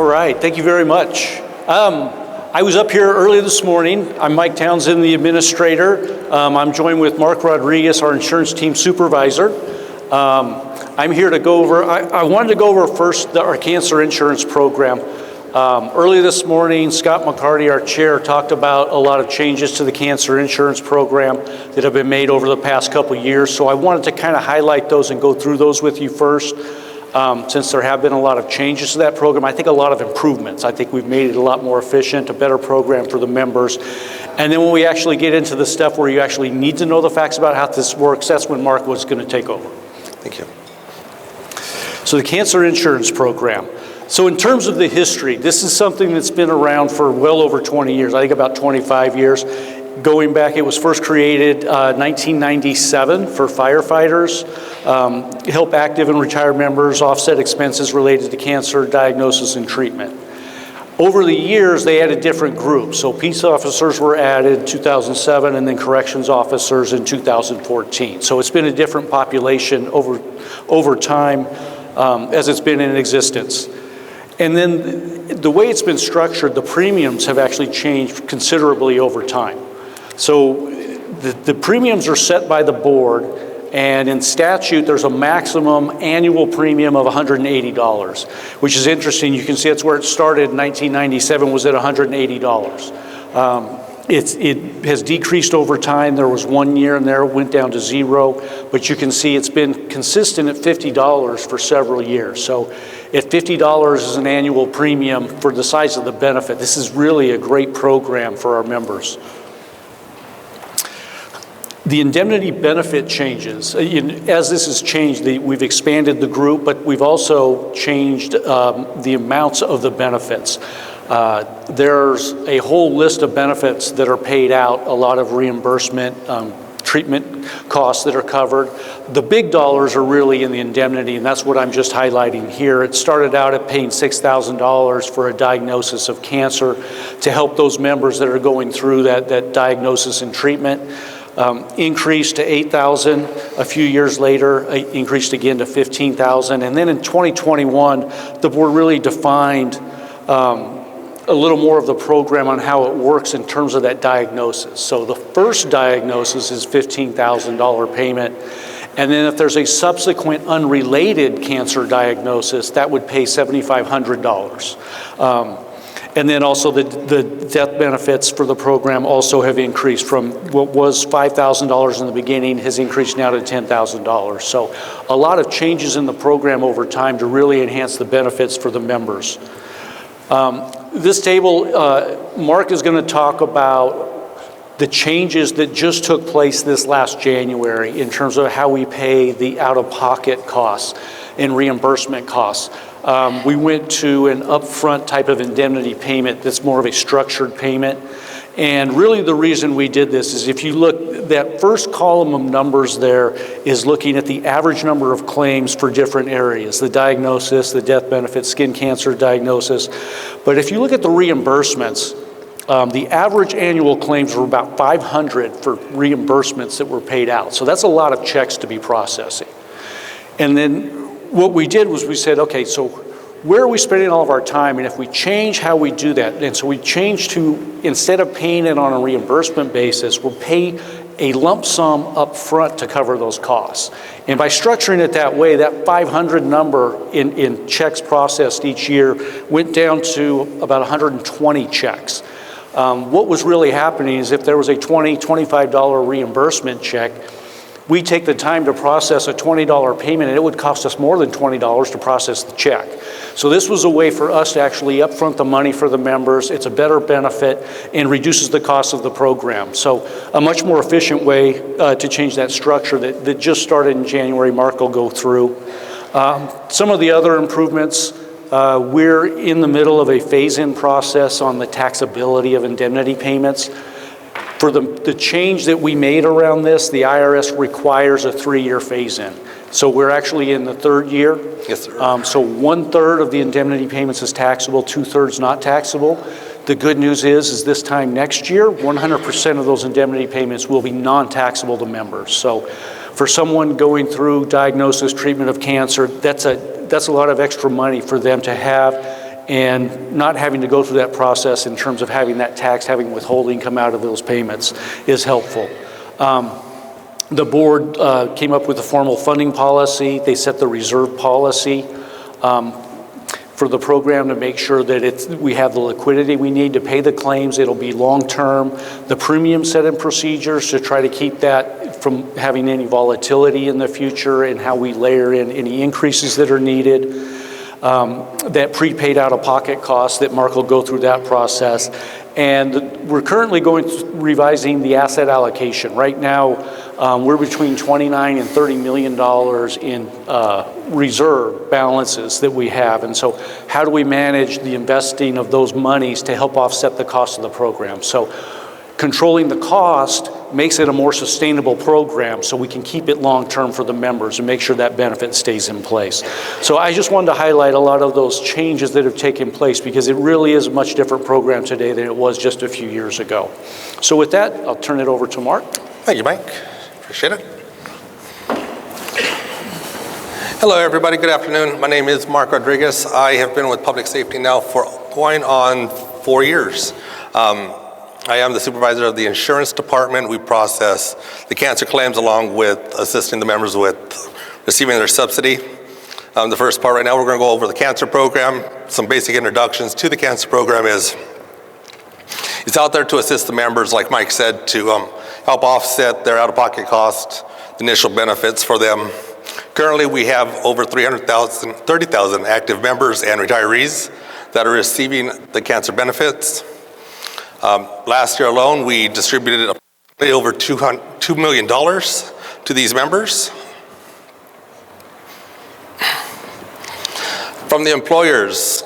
right, thank you very much. I was up here early this morning. I'm Mike Townsend, the administrator. I'm joined with Mark Rodriguez, our insurance team supervisor. I'm here to go over, I wanted to go over first our cancer insurance program. Early this morning, Scott McCarty, our chair, talked about a lot of changes to the cancer insurance program that have been made over the past couple years. So I wanted to kind of highlight those and go through those with you first. Since there have been a lot of changes to that program, I think a lot of improvements. I think we've made it a lot more efficient, a better program for the members. And then when we actually get into the stuff where you actually need to know the facts about how this works, that's when Mark was going to take over. Thank you. So the cancer insurance program. So in terms of the history, this is something that's been around for well over 20 years, I think about 25 years. Going back, it was first created 1997 for firefighters, help active and retired members offset expenses related to cancer diagnosis and treatment. Over the years, they added different groups. So peace officers were added in 2007 and then corrections officers in 2014. So it's been a different population over time as it's been in existence. And then the way it's been structured, the premiums have actually changed considerably over time. So the premiums are set by the board, and in statute there's a maximum annual premium of $180, which is interesting. You can see that's where it started in 1997, was at $180. It has decreased over time. There was 1 year in there, it went down to zero, but you can see it's been consistent at $50 for several years. So at $50 is an annual premium for the size of the benefit. This is really a great program for our members. The indemnity benefit changes. As this has changed, we've expanded the group, but we've also changed the amounts of the benefits. There's a whole list of benefits that are paid out, a lot of reimbursement, treatment costs that are covered. The big dollars are really in the indemnity, and that's what I'm just highlighting here. It started out at paying $6,000 for a diagnosis of cancer to help those members that are going through that diagnosis and treatment. Increased to $8,000 a few years later, increased again to $15,000. And then in 2021, the board really defined a little more of the program on how it works in terms of that diagnosis. So the first diagnosis is $15,000 payment. And then if there's a subsequent unrelated cancer diagnosis, that would pay $7,500. And then also the death benefits for the program also have increased from what was $5,000 in the beginning, has increased now to $10,000. So a lot of changes in the program over time to really enhance the benefits for the members. This table, Mark is going to talk about the changes that just took place this last January in terms of how we pay the out-of-pocket costs and reimbursement costs. We went to an upfront type of indemnity payment that's more of a structured payment. And really the reason we did this is if you look, that first column of numbers there is looking at the average number of claims for different areas, the diagnosis, the death benefit, skin cancer diagnosis. But if you look at the reimbursements, the average annual claims were about 500 for reimbursements that were paid out. So that's a lot of checks to be processing. And then what we did was we said, okay, so where are we spending all of our time? And if we change how we do that, and so we changed to, instead of paying it on a reimbursement basis, we'll pay a lump sum up front to cover those costs. And by structuring it that way, that 500 number in checks processed each year went down to about 120 checks. What was really happening is if there was a $20, $25 reimbursement check, we take the time to process a $20 payment, and it would cost us more than $20 to process the check. So this was a way for us to actually upfront the money for the members. It's a better benefit and reduces the cost of the program. So a much more efficient way to change that structure that just started in January. Mark will go through. Some of the other improvements, we're in the middle of a phase-in process on the taxability of indemnity payments. For the change that we made around this, the IRS requires a 3-year phase-in. So we're actually in the 3rd year. Yes, sir. So 1/3 of the indemnity payments is taxable, 2/3 not taxable. The good news is this time next year, 100% of those indemnity payments will be non-taxable to members. So for someone going through diagnosis, treatment of cancer, that's a lot of extra money for them to have and not having to go through that process in terms of having that tax, having withholding come out of those payments is helpful. The board came up with a formal funding policy. They set the reserve policy for the program to make sure that we have the liquidity we need to pay the claims. It'll be long-term. The premium setting procedures to try to keep that from having any volatility in the future, and how we layer in any increases that are needed. That prepaid out-of-pocket costs that Mark will go through that process. And we're currently revising the asset allocation. Right now, we're between $29 and $30 million in reserve balances that we have. And so how do we manage the investing of those monies to help offset the cost of the program? So controlling the cost makes it a more sustainable program, so we can keep it long-term for the members and make sure that benefit stays in place. So I just wanted to highlight a lot of those changes that have taken place, because it really is a much different program today than it was just a few years ago. So with that, I'll turn it over to Mark. Thank you, Mike. Appreciate it. Hello, everybody. Good afternoon. My name is Mark Rodriguez. I have been with Public Safety now for going on 4 years. I am the supervisor of the insurance department. We process the cancer claims along with assisting the members with receiving their subsidy. The first part right now, we're going to go over the cancer program. Some basic introductions to the cancer program is it's out there to assist the members, like Mike said, to help offset their out-of-pocket costs, the initial benefits for them. Currently, we have over 30,000 active members and retirees that are receiving the cancer benefits. Last year alone, we distributed over $2 million to these members. From the employers,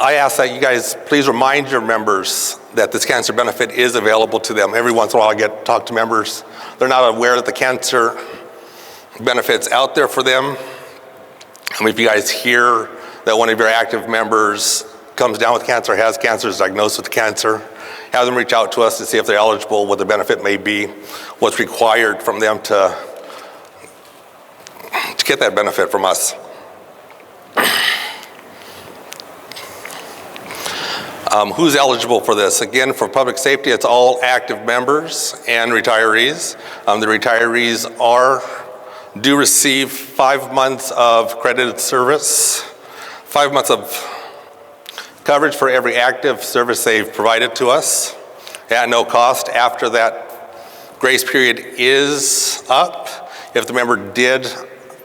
I ask that you guys please remind your members that this cancer benefit is available to them. Every once in a while I get to talk to members. They're not aware that the cancer benefit's out there for them. If you guys hear that one of your active members comes down with cancer, has cancer, is diagnosed with cancer, have them reach out to us to see if they're eligible, what the benefit may be, what's required from them to get that benefit from us. Who's eligible for this? Again, for public safety, it's all active members and retirees. The retirees do receive 5 months of credited service, 5 months of coverage for every active service they've provided to us at no cost. After that grace period is up, if the member did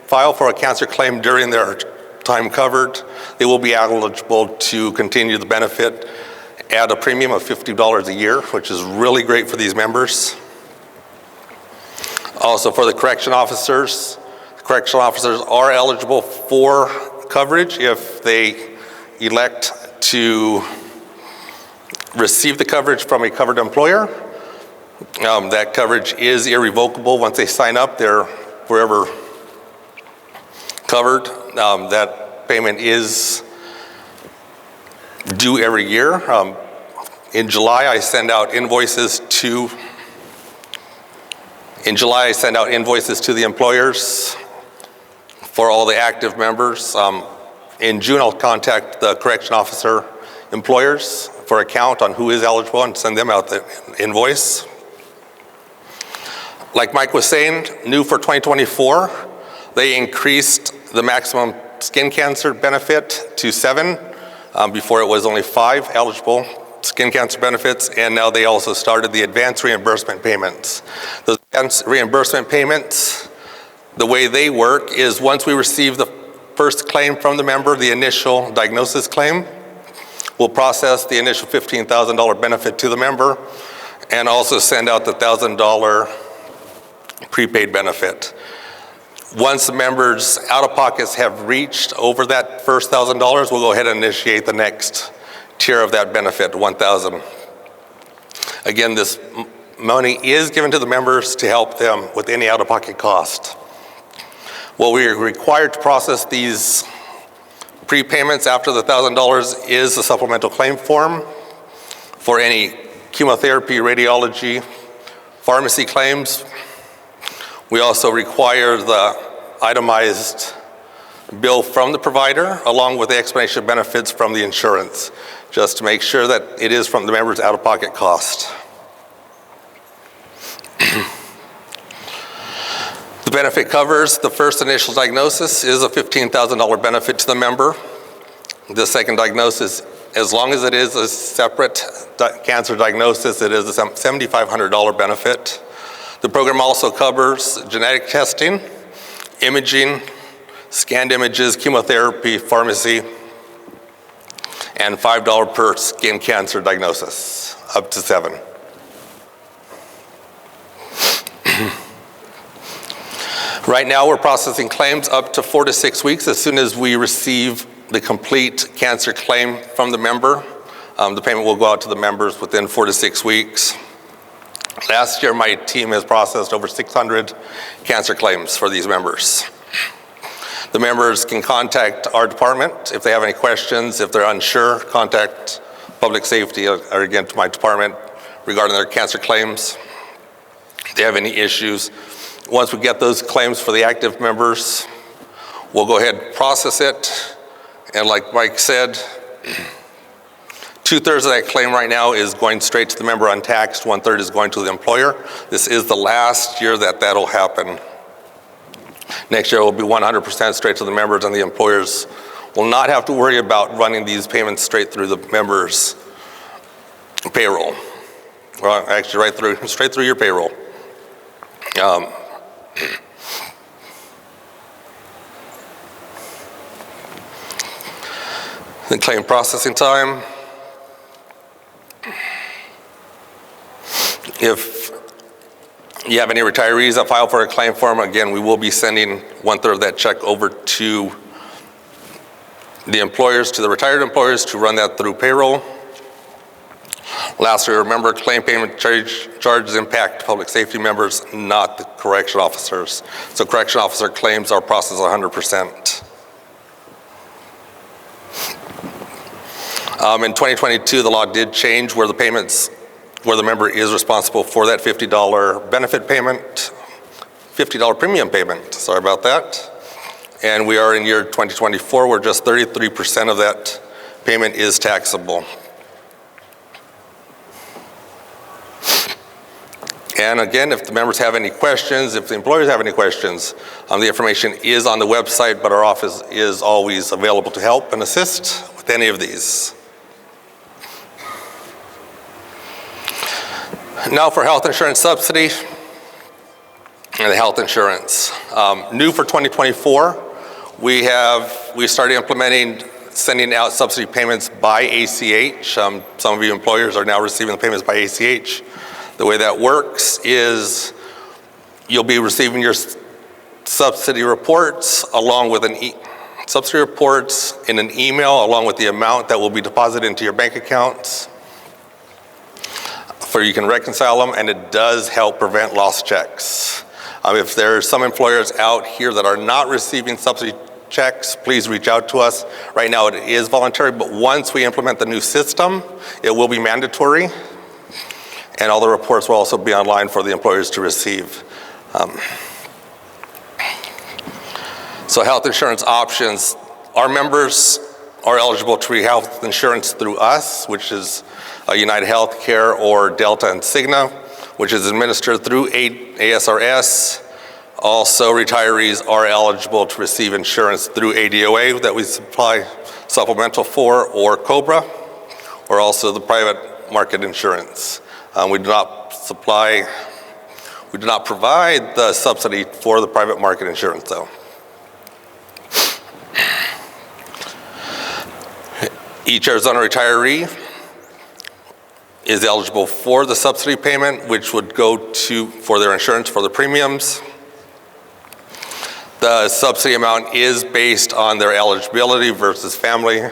file for a cancer claim during their time covered, they will be eligible to continue the benefit at a premium of $50 a year, which is really great for these members. Also for the correction officers are eligible for coverage if they elect to receive the coverage from a covered employer. That coverage is irrevocable. Once they sign up, they're forever covered. That payment is due every year. In July, I send out invoices to the employers for all the active members. In June, I'll contact the correction officer employers for a count on who is eligible and send them out the invoice. Like Mike was saying, new for 2024, they increased the maximum skin cancer benefit to 7. Before it was only 5 eligible skin cancer benefits, and now they also started the advanced reimbursement payments. The advanced reimbursement payments, the way they work is once we receive the first claim from the member, the initial diagnosis claim, we'll process the initial $15,000 benefit to the member and also send out the $1,000 prepaid benefit. Once the members' out-of-pockets have reached over that first $1,000, we'll go ahead and initiate the next tier of that benefit, $1,000. Again, this money is given to the members to help them with any out-of-pocket cost. What we are required to process these prepayments after the $1,000 is a supplemental claim form for any chemotherapy, radiology, pharmacy claims. We also require the itemized bill from the provider along with the explanation of benefits from the insurance, just to make sure that it is from the member's out-of-pocket cost. The benefit covers the first initial diagnosis is a $15,000 benefit to the member. The second diagnosis, as long as it is a separate cancer diagnosis, it is a $7,500 benefit. The program also covers genetic testing, imaging, scanned images, chemotherapy, pharmacy, and $5 per skin cancer diagnosis, up to 7. Right now, we're processing claims up to 4 to 6 weeks. As soon as we receive the complete cancer claim from the member, the payment will go out to the members within 4 to 6 weeks. Last year, my team has processed over 600 cancer claims for these members. The members can contact our department if they have any questions. If they're unsure, contact Public Safety or again to my department regarding their cancer claims. If they have any issues, once we get those claims for the active members, we'll go ahead and process it. And like Mike said, 2/3 of that claim right now is going straight to the member untaxed, 1/3 is going to the employer. This is the last year that that'll happen. Next year it will be 100% straight to the members, and the employers will not have to worry about running these payments straight through the members' payroll. Well, actually straight through your payroll. The claim processing time. If you have any retirees that file for a claim form, again, we will be sending 1/3 of that check over to the employers, to the retired employers, to run that through payroll. Lastly, remember, claim payment charges impact public safety members, not the correction officers. So correction officer claims are processed 100%. In 2022, the law did change where the member is responsible for that $50 benefit payment, $50 premium payment, sorry about that. And we are in year 2024, where just 33% of that payment is taxable. And again, if the members have any questions, if the employers have any questions, the information is on the website, but our office is always available to help and assist with any of these. Now for health insurance subsidy and the health insurance. New for 2024, we started implementing sending out subsidy payments by ACH. Some of you employers are now receiving the payments by ACH. The way that works is you'll be receiving your subsidy reports along with subsidy reports in an email along with the amount that will be deposited into your bank accounts. You can reconcile them, and it does help prevent lost checks. If there's some employers out here that are not receiving subsidy checks, please reach out to us. Right now it is voluntary, but once we implement the new system, it will be mandatory, and all the reports will also be online for the employers to receive. So health insurance options. Our members are eligible to receive health insurance through us, which is United Healthcare or Delta and Cigna, which is administered through ASRS. Also, retirees are eligible to receive insurance through ADOA that we supply supplemental for, or COBRA, or also the private market insurance. We do not provide the subsidy for the private market insurance though. Each Arizona retiree is eligible for the subsidy payment, which would go for their insurance for the premiums. The subsidy amount is based on their eligibility versus family,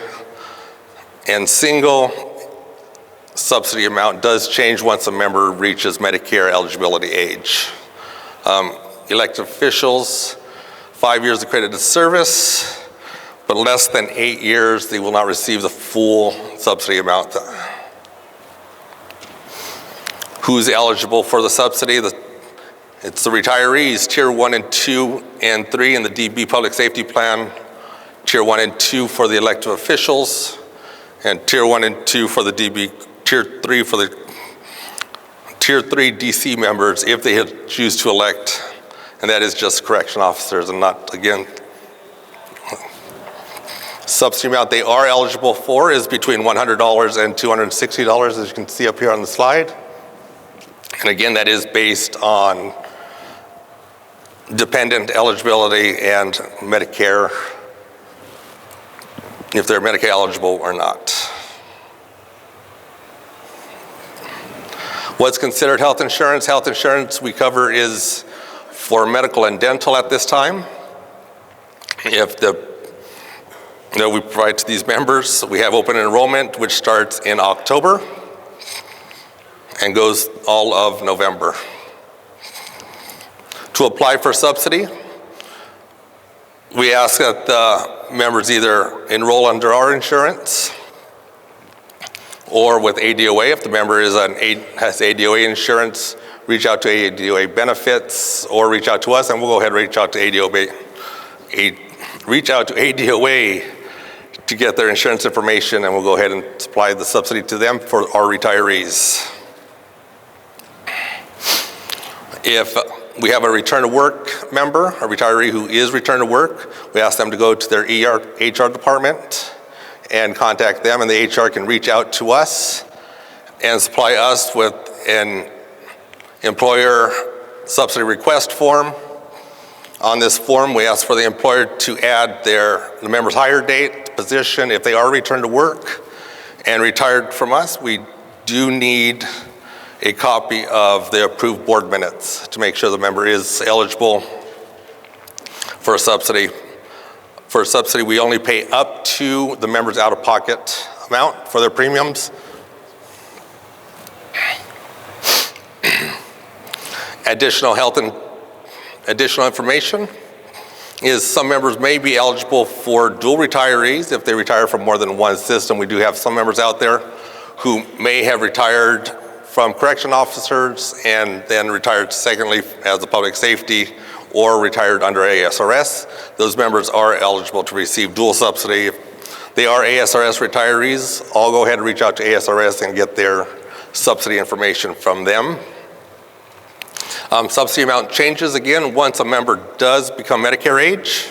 and single subsidy amount does change once a member reaches Medicare eligibility age. Elected officials, 5 years accredited service, but less than 8 years, they will not receive the full subsidy amount. Who's eligible for the subsidy? It's the retirees, Tier 1 and 2 and 3 in the DB Public Safety Plan. Tier 1 and 2 for the elected officials, and Tier 1 and 2 for the Tier 3 for the Tier 3 DC members if they choose to elect, and that is just correction officers and not, again, subsidy amount they are eligible for is between $100 and $260, as you can see up here on the slide. And again, that is based on dependent eligibility and Medicare, if they're Medicare eligible or not. What's considered health insurance? Health insurance we cover is for medical and dental at this time. If we provide to these members, we have open enrollment, which starts in October and goes all of November. To apply for subsidy, we ask that the members either enroll under our insurance or with ADOA. If the member has ADOA insurance, reach out to ADOA benefits or reach out to us, and we'll go ahead and reach out to ADOA to get their insurance information, and we'll go ahead and supply the subsidy to them for our retirees. If we have a return to work member, a retiree who is return to work, we ask them to go to their HR department and contact them, and the HR can reach out to us and supply us with an employer subsidy request form. On this form, we ask for the employer to add the member's hire date, position, if they are returned to work and retired from us. We do need a copy of the approved board minutes to make sure the member is eligible for a subsidy. For a subsidy, we only pay up to the member's out-of-pocket amount for their premiums. Additional information is some members may be eligible for dual retirees if they retire from more than one system. We do have some members out there who may have retired from correction officers and then retired secondly as a public safety or retired under ASRS. Those members are eligible to receive dual subsidy. If they are ASRS retirees, I'll go ahead and reach out to ASRS and get their subsidy information from them. Subsidy amount changes again once a member does become Medicare age,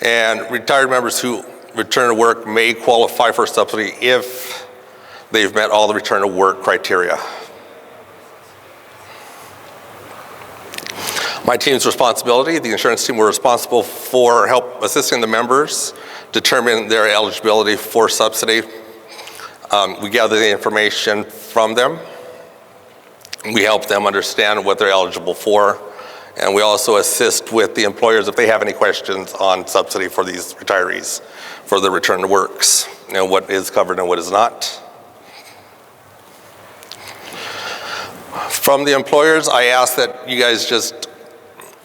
and retired members who return to work may qualify for subsidy if they've met all the return to work criteria. My team's responsibility, the insurance team, we're responsible for assisting the members determine their eligibility for subsidy. We gather the information from them. We help them understand what they're eligible for, and we also assist with the employers if they have any questions on subsidy for these retirees for the return to works, what is covered and what is not. From the employers, I ask that you guys just,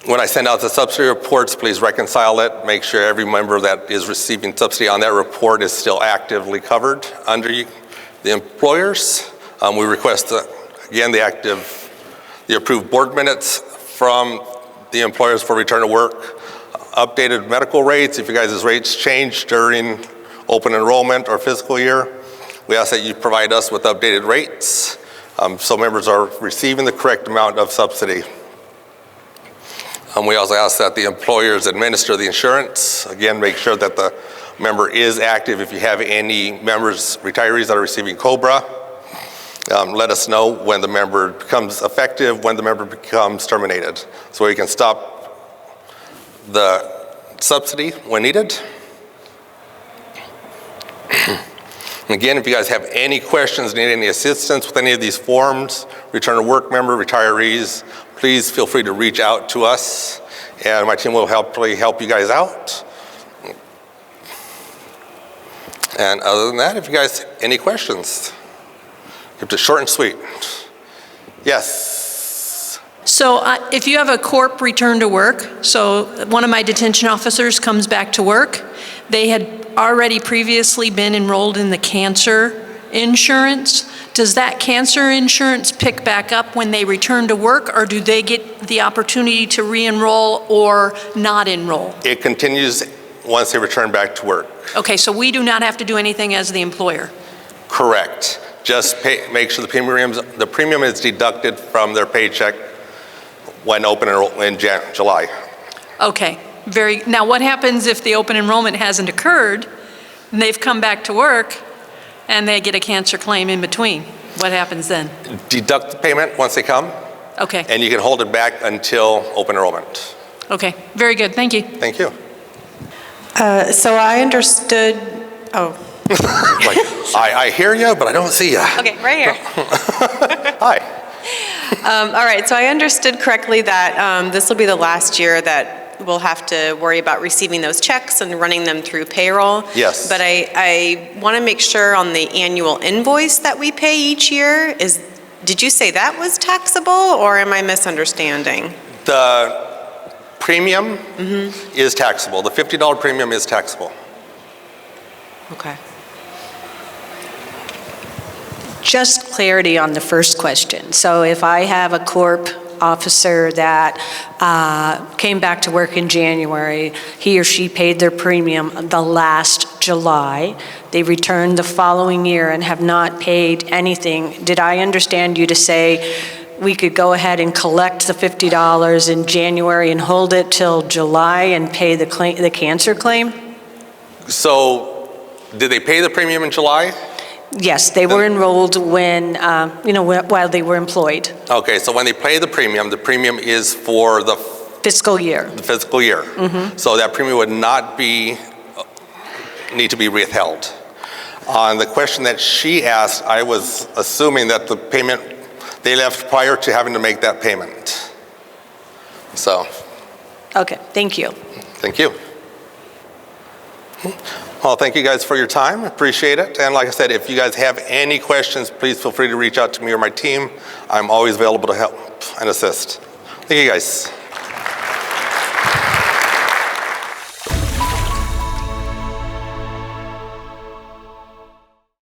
when I send out the subsidy reports, please reconcile it, make sure every member that is receiving subsidy on that report is still actively covered under the employers. We request again, the approved board minutes from the employers for return to work, updated medical rates. If you guys' rates change during open enrollment or fiscal year, we ask that you provide us with updated rates so members are receiving the correct amount of subsidy. We also ask that the employers administer the insurance. Again, make sure that the member is active. If you have any members, retirees that are receiving COBRA, let us know when the member becomes effective, when the member becomes terminated, so we can stop the subsidy when needed. Again, if you guys have any questions, need any assistance with any of these forms, return to work member, retirees, please feel free to reach out to us, and my team will help you guys out. And other than that, if you guys have any questions, keep it short and sweet. Yes. So if you have a corp return to work, so one of my detention officers comes back to work, they had already previously been enrolled in the cancer insurance. Does that cancer insurance pick back up when they return to work, or do they get the opportunity to re-enroll or not enroll? It continues once they return back to work. Okay, so we do not have to do anything as the employer? Correct. Just make sure the premium is deducted from their paycheck when open in July. Okay, now what happens if the open enrollment hasn't occurred, and they've come back to work, and they get a cancer claim in between? What happens then? Deduct the payment once they come, Okay, and you can hold it back until open enrollment. okay, very good, thank you. Thank you. So I understood, oh, Like, I hear you, but I don't see you. okay, right here. Hi. All right, so I understood correctly that this will be the last year that we'll have to worry about receiving those checks and running them through payroll. Yes. But I want to make sure on the annual invoice that we pay each year, did you say that was taxable, or am I misunderstanding? The premium is taxable. The $50 premium is taxable. Okay. Just clarity on the first question. So if I have a corp officer that came back to work in January, he or she paid their premium the last July, they returned the following year and have not paid anything, did I understand you to say we could go ahead and collect the $50 in January and hold it till July and pay the cancer claim? So, did they pay the premium in July? Yes, they were enrolled when, while they were employed. Okay, so when they pay the premium is for the Fiscal year. fiscal year. So that premium would not need to be withheld. On the question that she asked, I was assuming that the payment, they left prior to having to make that payment. So, Okay, thank you. thank you. Well, thank you guys for your time. Appreciate it. And like I said, if you guys have any questions, please feel free to reach out to me or my team. I'm always available to help and assist. Thank you guys.